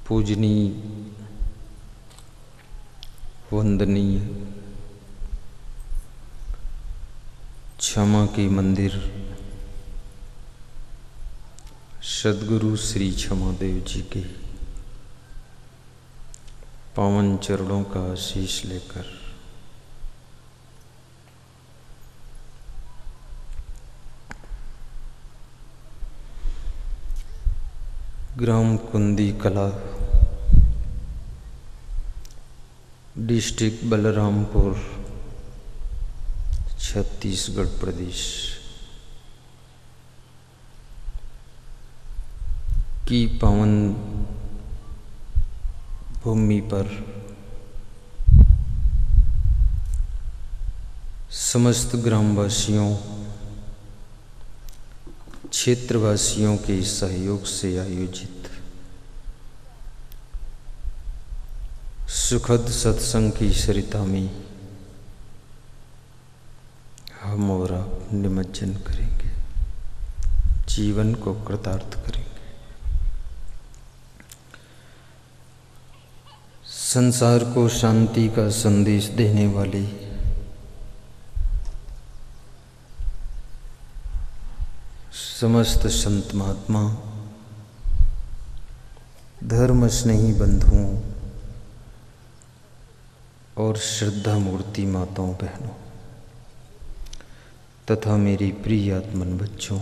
पूजनीय वंदनीय क्षमा के मंदिर सद्गुरु श्री क्षमादेव जी के पावन चरणों का आशीष लेकर ग्राम कुंदी कला, डिस्ट्रिक्ट बलरामपुर, छत्तीसगढ़ प्रदेश की पावन भूमि पर समस्त ग्रामवासियों, क्षेत्रवासियों के सहयोग से आयोजित सुखद सत्संग की सरिता में हम और आप निमज्जन करेंगे, जीवन को कृतार्थ करेंगे। संसार को शांति का संदेश देने वाली समस्त संत महात्मा, धर्म स्नेही बंधुओं और श्रद्धा मूर्ति माताओं बहनों तथा मेरी प्रिय आत्मन बच्चों,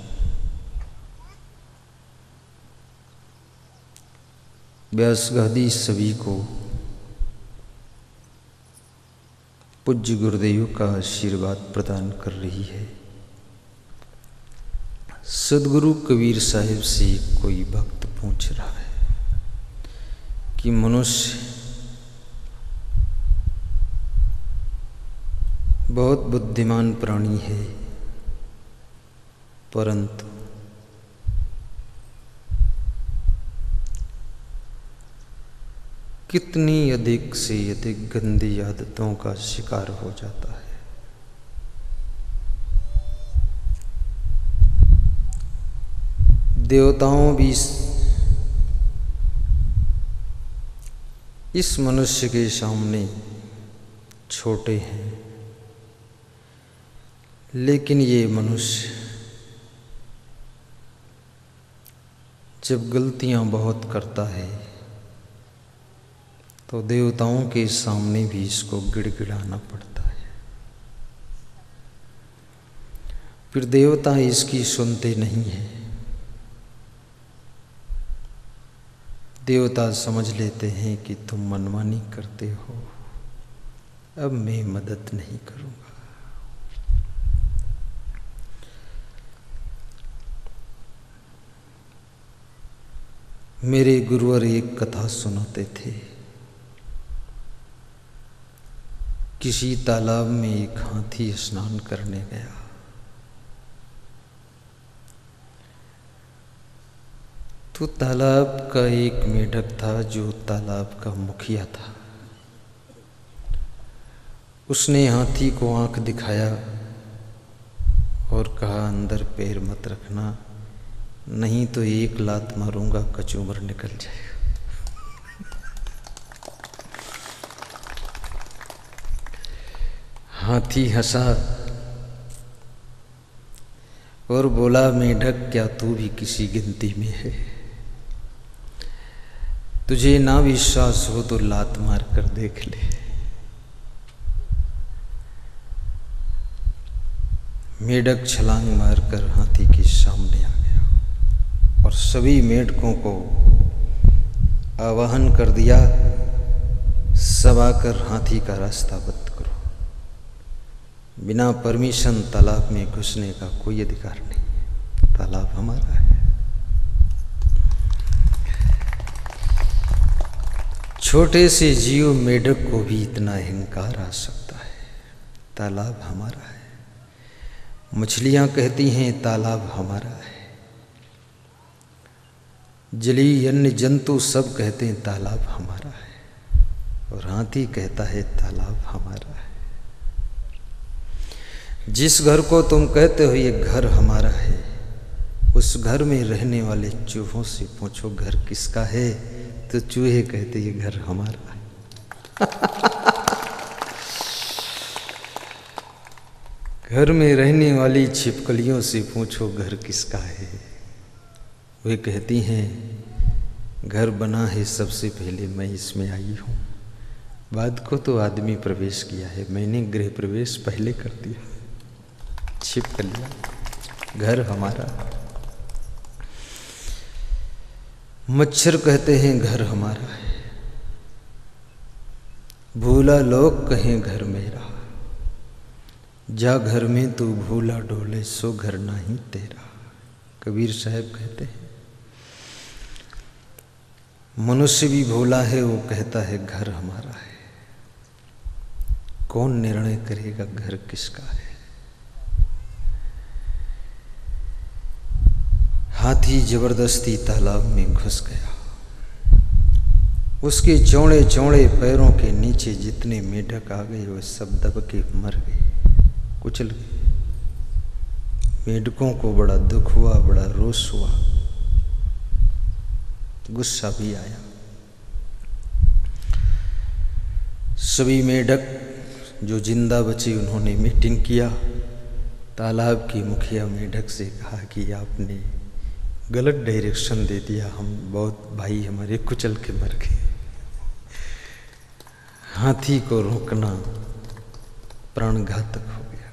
व्यासगादी सभी को पूज्य गुरुदेव का आशीर्वाद प्रदान कर रही है। सद्गुरु कबीर साहिब से कोई भक्त पूछ रहा है कि मनुष्य बहुत बुद्धिमान प्राणी है, परंतु कितनी अधिक से अधिक गंदी आदतों का शिकार हो जाता है। देवताओं भी इस मनुष्य के सामने छोटे हैं, लेकिन ये मनुष्य जब गलतियां बहुत करता है तो देवताओं के सामने भी इसको गिड़गिड़ाना पड़ता है। फिर देवता इसकी सुनते नहीं हैं। देवता समझ लेते हैं कि तुम मनमानी करते हो, अब मैं मदद नहीं करूंगा। मेरे गुरुवर एक कथा सुनाते थे। किसी तालाब में एक हाथी स्नान करने गया। तो तालाब का एक मेढक था जो तालाब का मुखिया था। उसने हाथी को आंख दिखाया और कहा, अंदर पैर मत रखना, नहीं तो एक लात मारूंगा, कचूमर निकल जाएगा। हाथी हंसा और बोला, मेढक क्या तू भी किसी गिनती में है? तुझे ना विश्वास हो तो लात मार कर देख ले। मेढक छलांग मारकर हाथी के सामने आ गया और सभी मेढकों को आवाहन कर दिया, सब आकर हाथी का रास्ता बंद करो। बिना परमिशन तालाब में घुसने का कोई अधिकार नहीं, तालाब हमारा है। छोटे से जीव मेढक को भी इतना अहंकार आ सकता है, तालाब हमारा है। मछलियां कहती हैं तालाब हमारा है, जलीय अन्य जंतु सब कहते हैं तालाब हमारा है, और हाथी कहता है तालाब हमारा है। जिस घर को तुम कहते हो ये घर हमारा है, उस घर में रहने वाले चूहों से पूछो घर किसका है, तो चूहे कहते ये घर हमारा है। घर में रहने वाली छिपकलियों से पूछो घर किसका है। वे कहती हैं घर बना है सबसे पहले मैं इसमें आई हूँ, बाद को तो आदमी प्रवेश किया है, मैंने गृह प्रवेश पहले कर दिया। छिपकलियाँ, घर हमारा। मच्छर कहते हैं घर हमारा है, भूला लोग कहें घर मेरा, जा घर में तू भूला डोले सो घर नहीं तेरा। कबीर साहब कहते हैं मनुष्य भी भूला है, वो कहता है घर हमारा है। कौन निर्णय करेगा घर किसका है। हाथी जबरदस्ती तालाब में घुस गया, उसके चौड़े चौड़े पैरों के नीचे जितने मेढक आ गए वो सब दब के मर गए, कुचल गए। मेढकों को बड़ा दुख हुआ, बड़ा रोष हुआ, गुस्सा भी आया। सभी मेढक जो जिंदा बचे उन्होंने मीटिंग किया। तालाब की मुखिया मेढक से कहा कि आपने गलत डायरेक्शन दे दिया, हम बहुत भाई हमारे कुचल के मर गए। हाथी को रोकना प्राणघातक हो गया,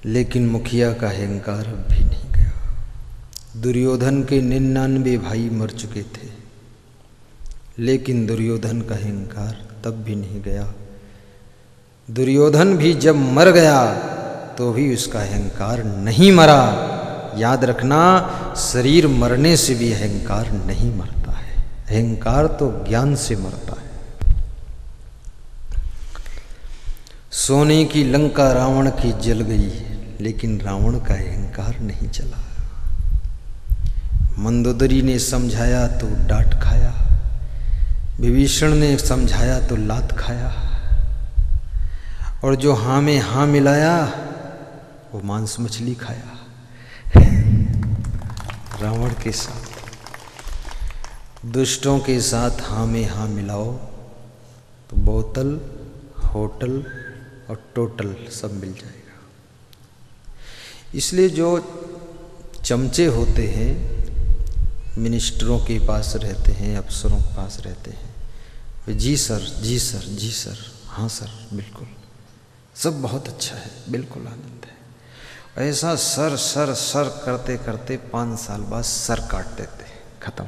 लेकिन मुखिया का अहंकार अब भी नहीं गया। दुर्योधन के 99 भाई मर चुके थे, लेकिन दुर्योधन का अहंकार तब भी नहीं गया। दुर्योधन भी जब मर गया तो भी उसका अहंकार नहीं मरा। याद रखना, शरीर मरने से भी अहंकार नहीं मरता है, अहंकार तो ज्ञान से मरता है। सोने की लंका रावण की जल गई, लेकिन रावण का अहंकार नहीं चला। मंदोदरी ने समझाया तो डांट खाया, विभीषण ने समझाया तो लात खाया, और जो हाँ में हाँ मिलाया वो मांस मछली खाया। रावण के साथ, दुष्टों के साथ हाँ में हाँ मिलाओ तो बोतल, होटल और टोटल सब मिल जाएगा। इसलिए जो चमचे होते हैं, मिनिस्टरों के पास रहते हैं, अफसरों के पास रहते हैं, वे जी सर, जी सर, जी सर, हाँ सर, बिल्कुल, सब बहुत अच्छा है, बिल्कुल आनंद है। ऐसा सर सर सर करते करते 5 साल बाद सर काट देते, खत्म।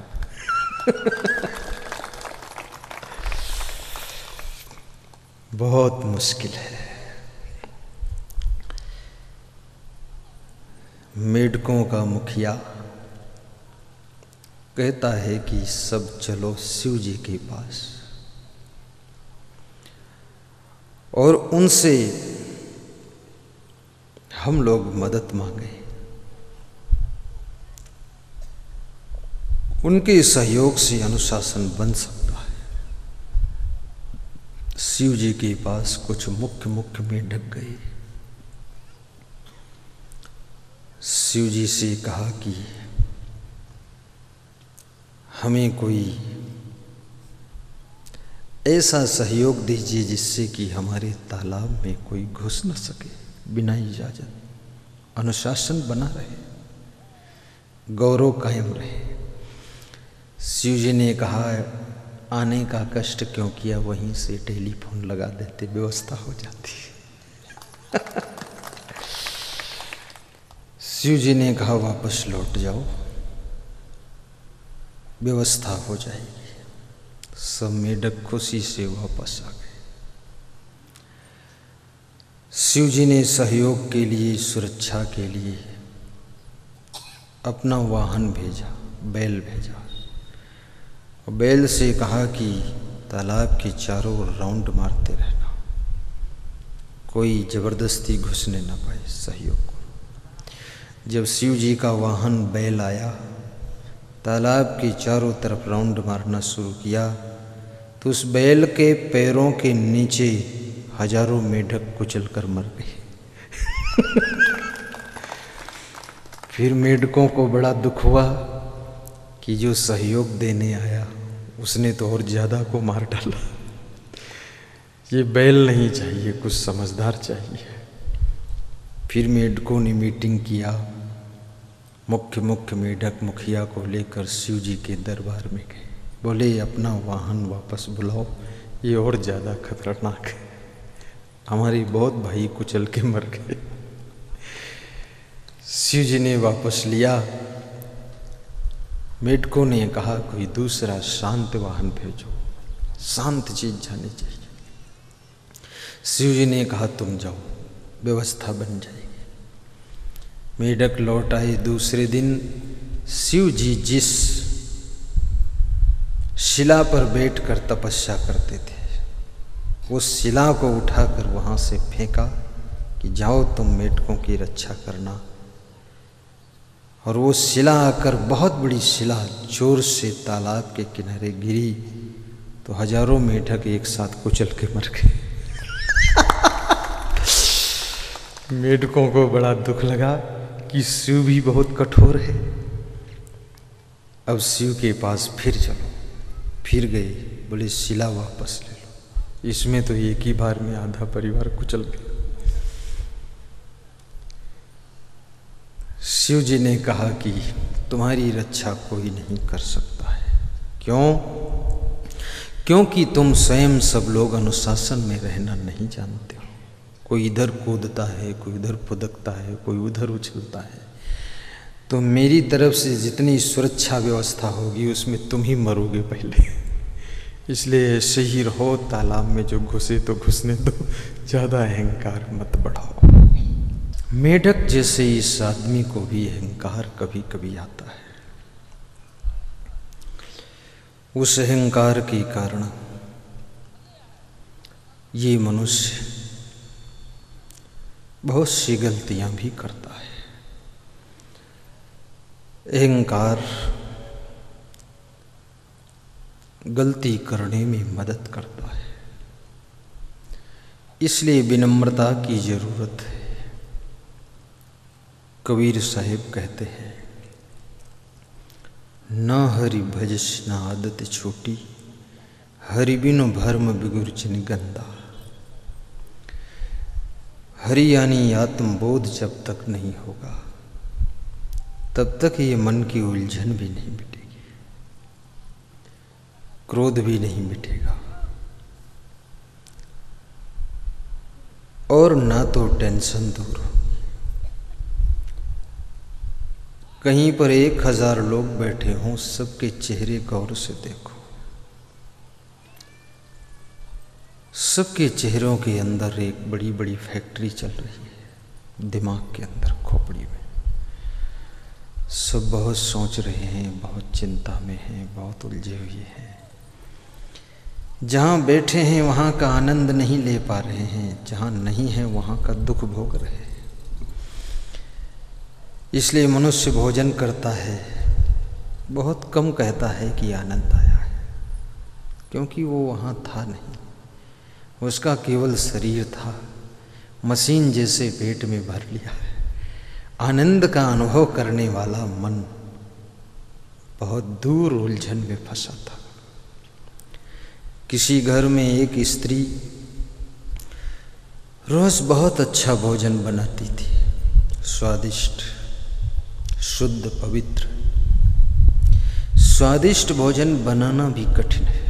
बहुत मुश्किल है। मेढकों का मुखिया कहता है कि सब चलो शिव जी के पास और उनसे हम लोग मदद मांगे, उनके सहयोग से अनुशासन बन सकता है। शिव जी के पास कुछ मुख्य मेढक गए, शिव जी से कहा कि हमें कोई ऐसा सहयोग दीजिए जिससे कि हमारे तालाब में कोई घुस न सके बिना इजाजत, अनुशासन बना रहे, गौरव कायम रहे। शिव जी ने कहा आने का कष्ट क्यों किया, वहीं से टेलीफोन लगा देते, व्यवस्था हो जाती। शिव जी ने कहा वापस लौट जाओ, व्यवस्था हो जाएगी। सब मेढक खुशी से वापस आ गए। शिव जी ने सहयोग के लिए, सुरक्षा के लिए अपना वाहन भेजा, बैल भेजा, और बैल से कहा कि तालाब के चारों ओर राउंड मारते रहना, कोई जबरदस्ती घुसने न पाए सहयोग को। जब शिव जी का वाहन बैल आया, तालाब के चारों तरफ राउंड मारना शुरू किया, तो उस बैल के पैरों के नीचे हजारों मेढक कुचल कर मर गए। फिर मेढकों को बड़ा दुख हुआ कि जो सहयोग देने आया उसने तो और ज़्यादा को मार डाला। ये बैल नहीं चाहिए, कुछ समझदार चाहिए। फिर मेढकों ने मीटिंग किया, मुख्य मेढक मुखिया को लेकर शिव जी के दरबार में गए। बोले अपना वाहन वापस बुलाओ, ये और ज़्यादा खतरनाक है, हमारे बहुत भाई कुचल के मर गए। शिव जी ने वापस लिया। मेढकों ने कहा कोई दूसरा शांत वाहन भेजो, शांत चीज जानी चाहिए। शिव जी ने कहा तुम जाओ, व्यवस्था बन जाएगी। मेढक लौट आए दूसरे दिन। शिव जी जिस शिला पर बैठकर तपस्या करते थे, उस शिला को उठाकर वहां से फेंका कि जाओ तुम मेढकों की रक्षा करना। और वो शिला आकर, बहुत बड़ी शिला जोर से तालाब के किनारे गिरी तो हजारों मेढक एक साथ कुचल के मर गए। मेढकों को बड़ा दुख लगा कि शिव भी बहुत कठोर है। अब शिव के पास फिर चलो। फिर गए, बोले शिला वापस ले लो। इसमें तो एक ही बार में आधा परिवार कुचल गया। शिव जी ने कहा कि तुम्हारी रक्षा कोई नहीं कर सकता है। क्यों? क्योंकि तुम स्वयं सब लोग अनुशासन में रहना नहीं जानते हो। कोई इधर कूदता है, कोई उधर फुदकता है, कोई उधर उछलता है। तो मेरी तरफ से जितनी सुरक्षा व्यवस्था होगी उसमें तुम ही मरोगे पहले। इसलिए ऐसे ही रहो, तालाब में जो घुसे तो घुसने दो, ज़्यादा अहंकार मत बढ़ाओ। मेढक जैसे इस आदमी को भी अहंकार कभी कभी आता है। उस अहंकार के कारण ये मनुष्य बहुत सी गलतियां भी करता है। अहंकार गलती करने में मदद करता है, इसलिए विनम्रता की जरूरत है। कबीर साहिब कहते हैं, न हरि भजस न आदत छोटी, हरि बिनु भर्म बिगुरचिन गंदा। हरि यानी आत्मबोध जब तक नहीं होगा तब तक ये मन की उलझन भी नहीं मिटेगी, क्रोध भी नहीं मिटेगा, और ना तो टेंशन दूर हो। कहीं पर 1000 लोग बैठे हों, सबके चेहरे गौर से देखो। सबके चेहरों के अंदर एक बड़ी बड़ी फैक्ट्री चल रही है, दिमाग के अंदर, खोपड़ी में। सब बहुत सोच रहे हैं, बहुत चिंता में हैं, बहुत उलझे हुए हैं। जहाँ बैठे हैं वहाँ का आनंद नहीं ले पा रहे हैं, जहाँ नहीं है वहाँ का दुख भोग रहे हैं। इसलिए मनुष्य भोजन करता है, बहुत कम कहता है कि आनंद आया है, क्योंकि वो वहाँ था नहीं। उसका केवल शरीर था, मशीन जैसे पेट में भर लिया है। आनंद का अनुभव करने वाला मन बहुत दूर उलझन में फंसा था। किसी घर में एक स्त्री रोज बहुत अच्छा भोजन बनाती थी, स्वादिष्ट, शुद्ध, पवित्र। स्वादिष्ट भोजन बनाना भी कठिन है।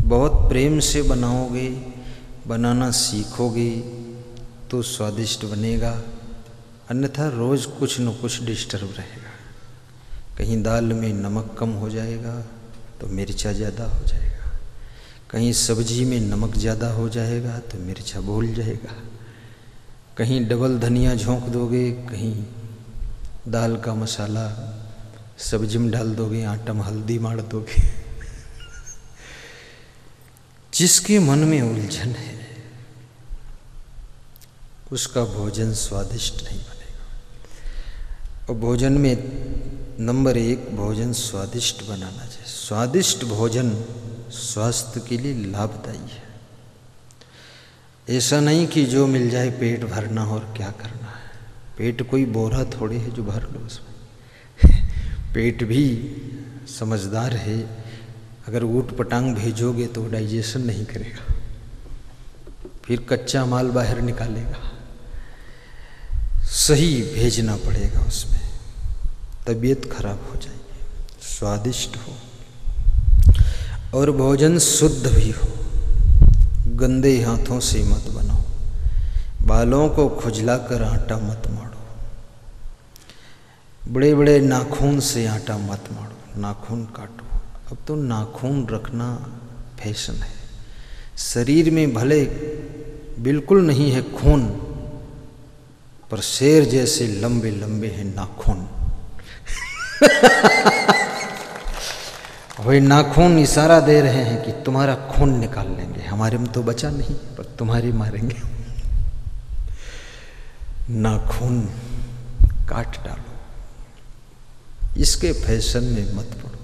बहुत प्रेम से बनाओगे, बनाना सीखोगे तो स्वादिष्ट बनेगा, अन्यथा रोज कुछ न कुछ डिस्टर्ब रहेगा। कहीं दाल में नमक कम हो जाएगा तो मिर्चा ज़्यादा हो जाएगा, कहीं सब्जी में नमक ज़्यादा हो जाएगा तो मिर्चा भूल जाएगा, कहीं डबल धनिया झोंक दोगे, कहीं दाल का मसाला सब्जी में डाल दोगे, आटा में हल्दी मार दोगे। जिसके मन में उलझन है उसका भोजन स्वादिष्ट नहीं बनेगा। और भोजन में नंबर 1 भोजन स्वादिष्ट बनाना चाहिए। स्वादिष्ट भोजन स्वास्थ्य के लिए लाभदायी है। ऐसा नहीं कि जो मिल जाए पेट भरना और क्या करना है। पेट कोई बोरा थोड़े है जो भर लो उसमें। पेट भी समझदार है, अगर ऊट पटांग भेजोगे तो डाइजेशन नहीं करेगा, फिर कच्चा माल बाहर निकालेगा। सही भेजना पड़ेगा, उसमें तबीयत खराब हो जाएगी। स्वादिष्ट हो और भोजन शुद्ध भी हो। गंदे हाथों से मत बनाओ, बालों को खुजला कर आटा मत मारो, बड़े बड़े नाखून से आटा मत मारो, नाखून काटो। अब तो नाखून रखना फैशन है। शरीर में भले बिल्कुल नहीं है खून, पर शेर जैसे लंबे लंबे हैं नाखून। वही नाखून इशारा दे रहे हैं कि तुम्हारा खून निकाल लेंगे, हमारे में तो बचा नहीं पर तुम्हारे मारेंगे। नाखून काट डालो, इसके फैशन में मत पड़ो,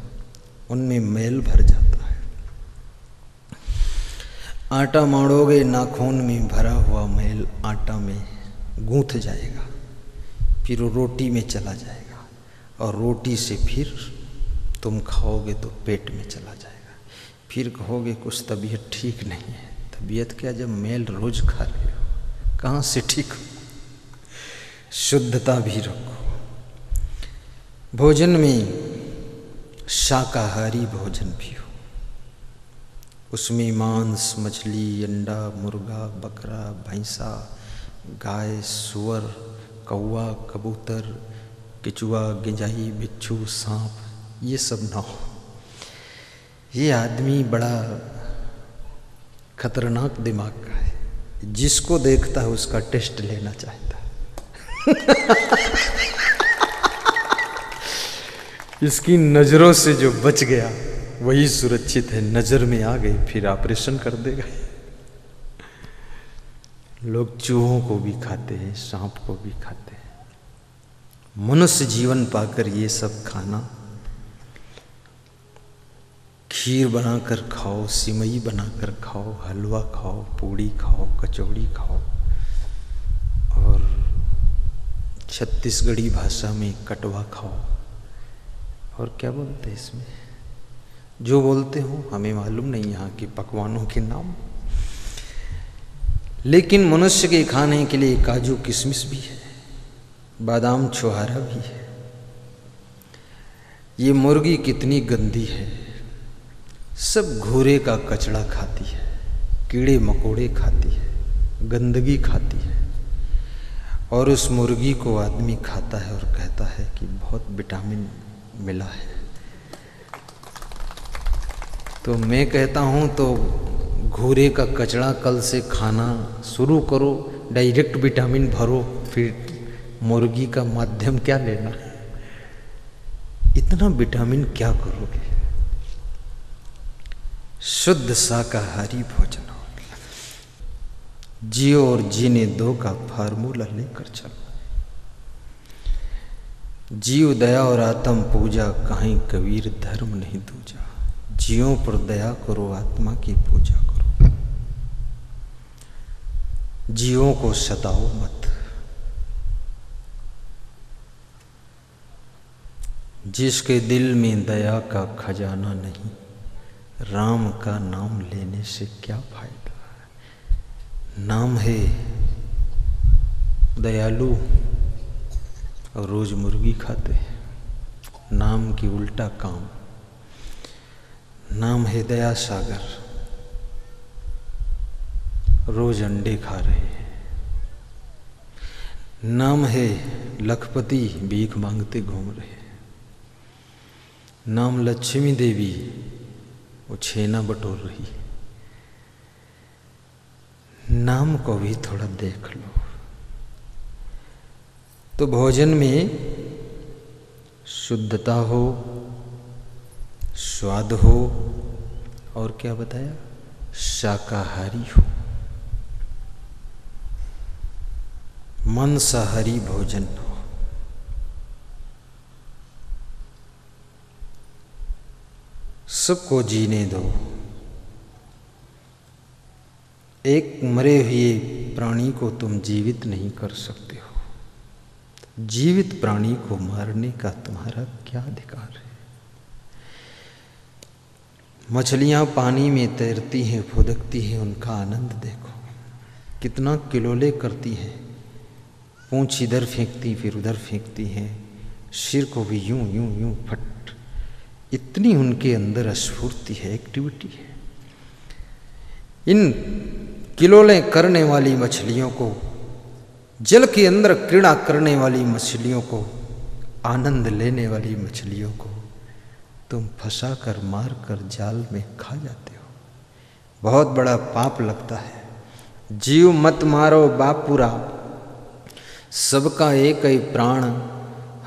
उनमें मैल भर जाता है। आटा माड़ोगे, नाखून में भरा हुआ मैल आटा में गूंथ जाएगा, फिर वो रोटी में चला जाएगा, और रोटी से फिर तुम खाओगे तो पेट में चला जाएगा। फिर कहोगे कुछ तबीयत ठीक नहीं है। तबीयत क्या, जब मैल रोज खा रहे हो, कहाँ से ठीक हो। शुद्धता भी रखो। भोजन में शाकाहारी भोजन भी हो, उसमें मांस, मछली, अंडा, मुर्गा, बकरा, भैंसा, गाय, सुअर, कौवा, कबूतर, केचुआ, गिंजाई, बिच्छू, सांप, ये सब ना हो। ये आदमी बड़ा खतरनाक दिमाग का है, जिसको देखता है उसका टेस्ट लेना चाहता है। इसकी नजरों से जो बच गया वही सुरक्षित है, नजर में आ गई फिर ऑपरेशन कर देगा। लोग चूहों को भी खाते हैं, सांप को भी खाते हैं। मनुष्य जीवन पाकर ये सब खाना, खीर बनाकर खाओ, सिमई बनाकर खाओ, हलवा खाओ, पूड़ी खाओ, कचौड़ी खाओ, और छत्तीसगढ़ी भाषा में कटवा खाओ, और क्या बोलते हैं इसमें, जो बोलते हो हमें मालूम नहीं यहाँ के पकवानों के नाम। लेकिन मनुष्य के खाने के लिए काजू किशमिश भी है, बादाम छुहारा भी है। ये मुर्गी कितनी गंदी है, सब घूरे का कचड़ा खाती है, कीड़े मकोड़े खाती है, गंदगी खाती है, और उस मुर्गी को आदमी खाता है और कहता है कि बहुत विटामिन मिला है। तो मैं कहता हूँ तो घूरे का कचड़ा कल से खाना शुरू करो, डायरेक्ट विटामिन भरो, फिर मुर्गी का माध्यम क्या लेना, इतना विटामिन क्या करोगे। शुद्ध शाकाहारी भोजन हो, जियो और जीने दो का फार्मूला लेकर चलो। जीव दया और आत्म पूजा, कहीं कबीर धर्म नहीं दूजा। जीवों पर दया करो, आत्मा की पूजा करो, जीवों को सताओ मत। जिसके दिल में दया का खजाना नहीं, राम का नाम लेने से क्या फायदा। नाम है दयालु और रोज मुर्गी खाते हैं, नाम की उल्टा काम। नाम है दया सागर, रोज अंडे खा रहे हैं। नाम है लखपति, भीख मांगते घूम रहे हैं। नाम लक्ष्मी देवी, वो छेना बटोर रही है। नाम को भी थोड़ा देख लो। तो भोजन में शुद्धता हो, स्वाद हो, और क्या बताया, शाकाहारी हो। मांसाहारी भोजन हो। सबको जीने दो। एक मरे हुए प्राणी को तुम जीवित नहीं कर सकते हो। जीवित प्राणी को मारने का तुम्हारा क्या अधिकार है? मछलियां पानी में तैरती हैं, फुदकती हैं, उनका आनंद देखो, कितना किलोले करती हैं, पूंछ इधर फेंकती फिर उधर फेंकती हैं, सिर को भी यूं यूं यूं फट, इतनी उनके अंदर स्फूर्ति है, एक्टिविटी है। इन किलोले करने वाली मछलियों को, जल के अंदर क्रीड़ा करने वाली मछलियों को, आनंद लेने वाली मछलियों को तुम फंसा कर मार कर जाल में खा जाते हो। बहुत बड़ा पाप लगता है। जीव मत मारो बापुरा, सबका एक ही प्राण,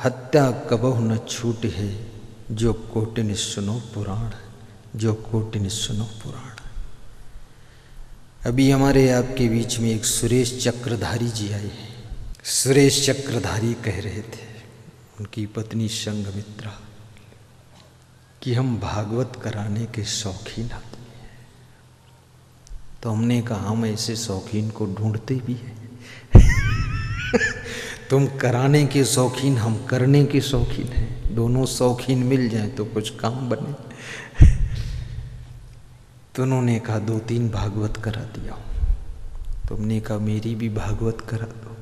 हत्या कबहु न छूट है, जो कोटिन सुनो पुराण, जो कोटिन सुनो पुराण। अभी हमारे आपके बीच में एक सुरेश चक्रधारी जी आए हैं। सुरेश चक्रधारी कह रहे थे उनकी पत्नी संघमित्रा कि हम भागवत कराने के शौकीन आदमी हैं। तो हमने कहा हम ऐसे शौकीन को ढूंढते भी हैं। तुम कराने के शौकीन, हम करने के शौकीन हैं, दोनों शौकीन मिल जाएं तो कुछ काम बने। तो उन्होंने कहा 2-3 भागवत करा दिया। तुमने कहा मेरी भी भागवत करा दो।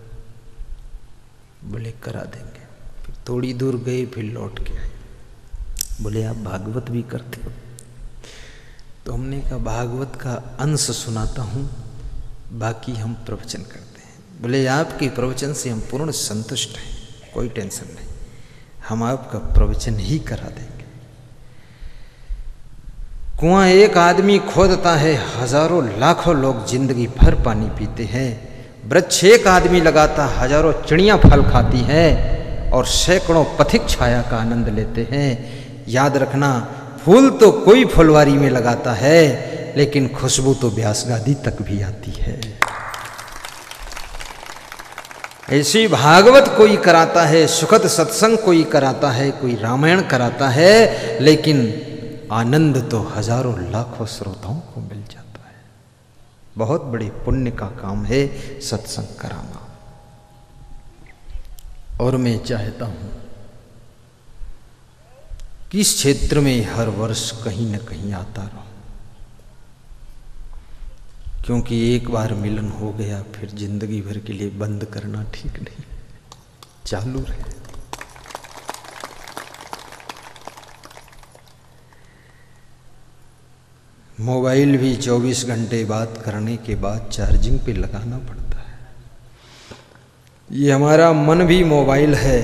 बोले करा देंगे। फिर थोड़ी दूर गए, फिर लौट के आए। बोले आप भागवत भी करते हो? तो हमने कहा भागवत का अंश सुनाता हूँ, बाकी हम प्रवचन करते हैं। बोले आपके प्रवचन से हम पूर्ण संतुष्ट हैं, कोई टेंशन नहीं, हम आपका प्रवचन ही करा देंगे। कुआं एक आदमी खोदता है, हजारों लाखों लोग जिंदगी भर पानी पीते हैं। वृक्ष एक आदमी लगाता, हजारों चिड़ियां फल खाती हैं और सैकड़ों पथिक छाया का आनंद लेते हैं। याद रखना, फूल तो कोई फुलवारी में लगाता है, लेकिन खुशबू तो व्यास गादी तक भी आती है। ऐसी भागवत कोई कराता है, सुखद सत्संग कोई कराता है, कोई रामायण कराता है, लेकिन आनंद तो हजारों लाखों श्रोताओं को मिल जाता है। बहुत बड़े पुण्य का काम है सत्संग कराना। और मैं चाहता हूं कि इस क्षेत्र में हर वर्ष कहीं न कहीं आता रहूं, क्योंकि एक बार मिलन हो गया फिर जिंदगी भर के लिए बंद करना ठीक नहीं, चालू रहे। मोबाइल भी 24 घंटे बात करने के बाद चार्जिंग पे लगाना पड़ता है। ये हमारा मन भी मोबाइल है,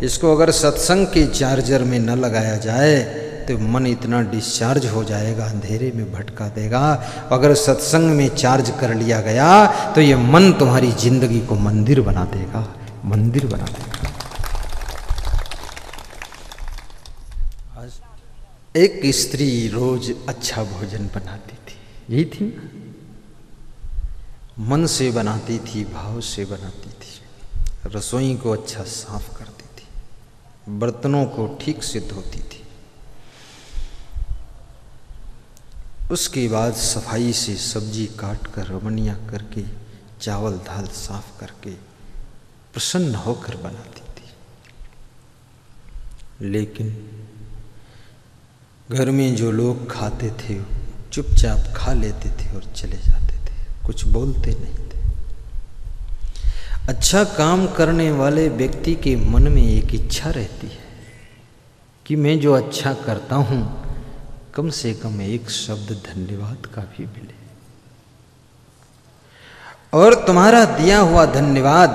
इसको अगर सत्संग के चार्जर में न लगाया जाए तो मन इतना डिस्चार्ज हो जाएगा, अंधेरे में भटका देगा। अगर सत्संग में चार्ज कर लिया गया तो ये मन तुम्हारी जिंदगी को मंदिर बना देगा, मंदिर बना देगा। एक स्त्री रोज अच्छा भोजन बनाती थी, यही थी ना? मन से बनाती थी, भाव से बनाती थी, रसोई को अच्छा साफ करती थी, बर्तनों को ठीक से धोती थी, उसके बाद सफाई से सब्जी काट कर रमनियाँ करके चावल दाल साफ करके प्रसन्न होकर बनाती थी। लेकिन घर में जो लोग खाते थे चुपचाप खा लेते थे और चले जाते थे, कुछ बोलते नहीं थे। अच्छा काम करने वाले व्यक्ति के मन में एक इच्छा रहती है कि मैं जो अच्छा करता हूं कम से कम एक शब्द धन्यवाद का भी मिले। और तुम्हारा दिया हुआ धन्यवाद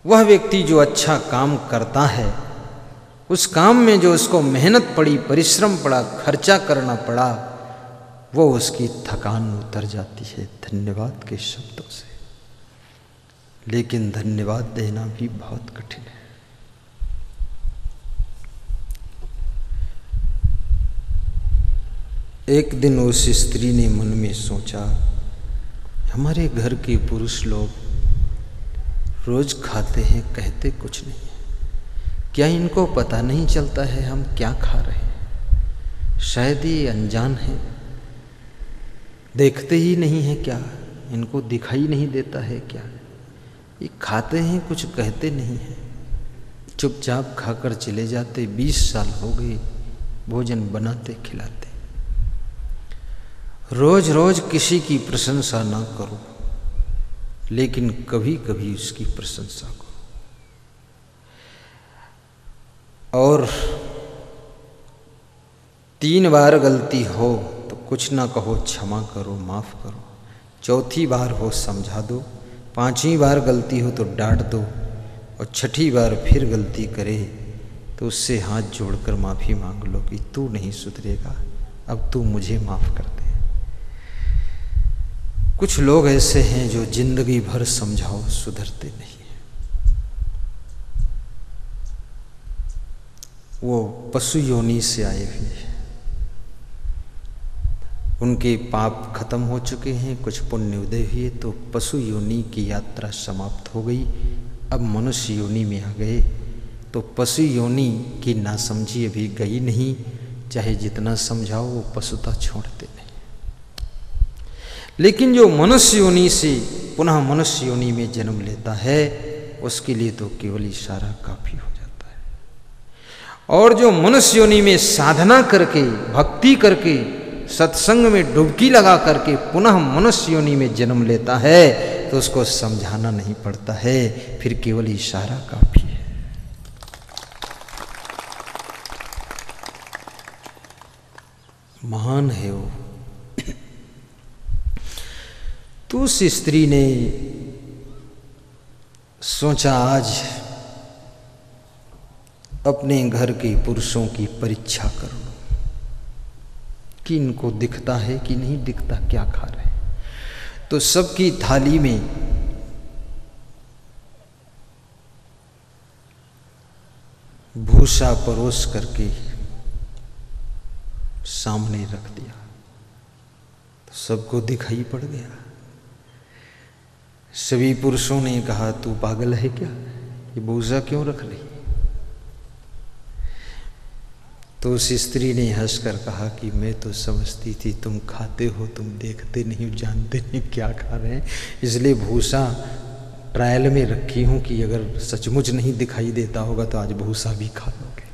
वह व्यक्ति जो अच्छा काम करता है, उस काम में जो उसको मेहनत पड़ी, परिश्रम पड़ा, खर्चा करना पड़ा, वो उसकी थकान उतर जाती है धन्यवाद के शब्दों से। लेकिन धन्यवाद देना भी बहुत कठिन है। एक दिन उस स्त्री ने मन में सोचा, हमारे घर के पुरुष लोग रोज खाते हैं, कहते कुछ नहीं है, क्या इनको पता नहीं चलता है हम क्या खा रहे हैं? शायद ये अनजान है, देखते ही नहीं है क्या? इनको दिखाई नहीं देता है क्या? ये खाते हैं, कुछ कहते नहीं हैं, चुपचाप खाकर चले जाते। 20 साल हो गए भोजन बनाते खिलाते। रोज रोज किसी की प्रशंसा ना करो, लेकिन कभी कभी उसकी प्रशंसा करो। और 3 बार गलती हो तो कुछ ना कहो, क्षमा करो, माफ करो। 4थी बार हो समझा दो, 5वीं बार गलती हो तो डांट दो, और 6ठी बार फिर गलती करे तो उससे हाथ जोड़कर माफ़ी मांग लो कि तू नहीं सुधरेगा, अब तू मुझे माफ़ कर दे। कुछ लोग ऐसे हैं जो जिंदगी भर समझाओ सुधरते नहीं हैं। वो पशु योनि से आए हुए हैं, उनके पाप खत्म हो चुके हैं, कुछ पुण्य उदय हुए तो पशु योनि की यात्रा समाप्त हो गई। अब मनुष्य योनि में आ गए तो पशु योनि की नासमझी अभी गई नहीं, चाहे जितना समझाओ वो पशुता छोड़ते नहीं। लेकिन जो मनुष्य योनि से पुनः मनुष्य योनि में जन्म लेता है उसके लिए तो केवल इशारा काफी हो जाता है। और जो मनुष्य योनि में साधना करके, भक्ति करके, सत्संग में डुबकी लगा करके पुनः मनुष्य योनि में जन्म लेता है तो उसको समझाना नहीं पड़ता है, फिर केवल इशारा काफी है। महान है वो। तो उस स्त्री ने सोचा आज अपने घर के पुरुषों की परीक्षा करो कि इनको दिखता है कि नहीं दिखता, क्या खा रहे हैं। तो सबकी थाली में भूसा परोस करके सामने रख दिया तो सबको दिखाई पड़ गया। सभी पुरुषों ने कहा तू पागल है क्या, ये भूसा क्यों रख रही? तो उस स्त्री ने हंसकर कहा कि मैं तो समझती थी तुम खाते हो, तुम देखते नहीं, जानते नहीं क्या खा रहे हैं, इसलिए भूसा ट्रायल में रखी हूं कि अगर सचमुच नहीं दिखाई देता होगा तो आज भूसा भी खा लोगे।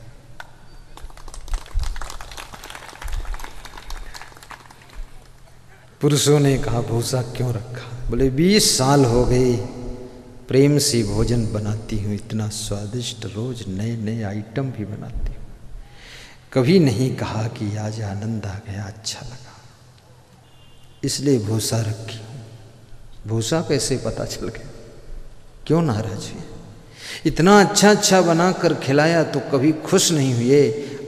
पुरुषों ने कहा भूसा क्यों रखा? बोले 20 साल हो गए प्रेम से भोजन बनाती हूँ, इतना स्वादिष्ट, रोज नए नए आइटम भी बनाती हूँ, कभी नहीं कहा कि आज आनंद आ गया, अच्छा लगा, इसलिए भूसा रखी हूँ। भूसा कैसे पता चल गया? क्यों नाराज हुए? इतना अच्छा अच्छा बना कर खिलाया तो कभी खुश नहीं हुए,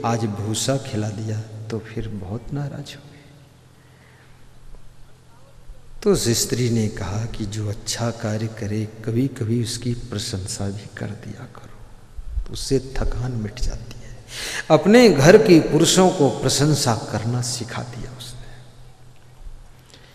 आज भूसा खिला दिया तो फिर बहुत नाराज हो गए। तो उस स्त्री ने कहा कि जो अच्छा कार्य करे कभी कभी उसकी प्रशंसा भी कर दिया करो, तो उससे थकान मिट जाती है। अपने घर के पुरुषों को प्रशंसा करना सिखा दिया उसने।